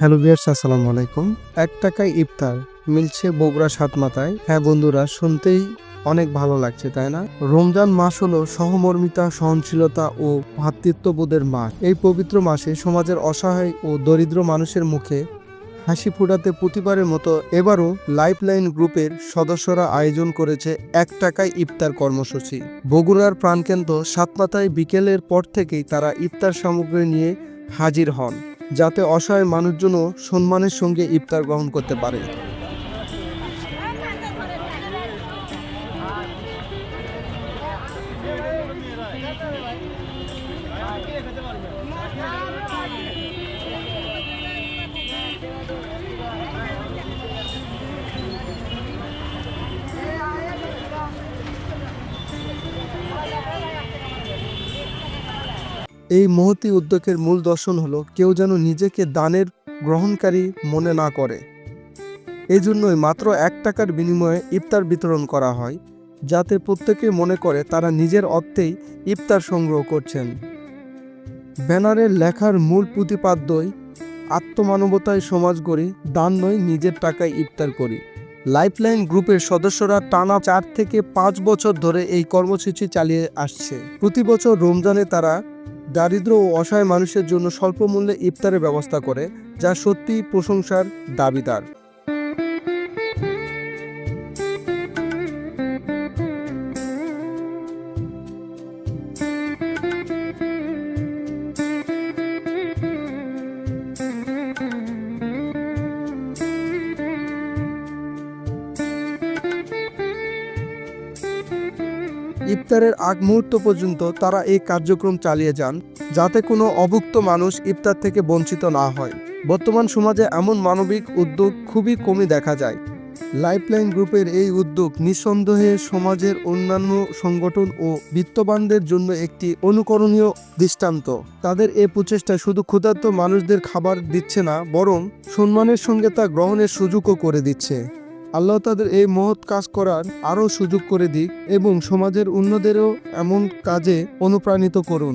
Hello viewers, আসসালামু আলাইকুম। ১ টাকায় ইফতার মিলছে বগুড়া সাতমাথায়। হ্যাঁ বন্ধুরা, শুনতেই অনেক ভালো লাগছে, তাই না? রমজান মাস হলো সহমর্মিতা, সহনশীলতা ও ভ্রাতৃত্ববোধের মাস। এই পবিত্র মাসে সমাজের অসহায় ও দরিদ্র মানুষের মুখে হাসি ফোটাতে প্রতিবারের মতো এবারও লাইফলাইন গ্রুপের সদস্যরা আয়োজন করেছে ১ টাকায় ইফতার কর্মসূচি। বগুড়ার প্রাণকেন্দ্র সাতমাথায় বিকেলের পর থেকেই তারা ইফতার সামগ্রী নিয়ে হাজির হন, যাতে অসহায় মানুষজনও সম্মানের সঙ্গে ইফতার গ্রহণ করতে পারে। এই মহতী উদ্যোগের মূল দর্শন হলো কেউ যেন নিজেকে দানের গ্রহণকারী মনে না করে। এই জন্যই মাত্র ১ টাকার বিনিময়ে ইফতার বিতরণ করা হয়, যাতে প্রত্যেকে মনে করে তারা নিজের অর্থেই ইফতার সংগ্রহ করছেন। ব্যানারের লেখার মূল প্রতিপাদ্যই আত্মমানবতায় সমাজ গড়ি, দান নয় নিজের টাকায় ইফতার করি। লাইফলাইন গ্রুপের সদস্যরা টানা ৪ থেকে ৫ বছর ধরে এই কর্মসূচি চালিয়ে আসছে। প্রতি বছর রমজানে তারা দারিদ্র ও অসহায় মানুষের জন্য স্বল্প মূল্যে ইফতারের ব্যবস্থা করে, যা সত্যিই প্রশংসার দাবিদার। ইফতারের আগ মুহূর্ত পর্যন্ত তারা এই কার্যক্রম চালিয়ে যান, যাতে কোনো অভুক্ত মানুষ ইফতার থেকে বঞ্চিত না হয়। বর্তমান সমাজে এমন মানবিক উদ্যোগ খুবই কমই দেখা যায়। লাইফলাইন গ্রুপের এই উদ্যোগ নিঃসন্দেহে সমাজের অন্যান্য সংগঠন ও বিত্তবানদের জন্য একটি অনুকরণীয় দৃষ্টান্ত। তাদের এই প্রচেষ্টা শুধু ক্ষুধার্ত মানুষদের খাবার দিচ্ছে না, বরং সম্মানের সঙ্গে তা গ্রহণের সুযোগও করে দিচ্ছে। আল্লাহ তাদের এই মহৎ কাজ করার আরও সুযোগ করে দিক এবং সমাজের অন্যদেরও এমন কাজে অনুপ্রাণিত করুন।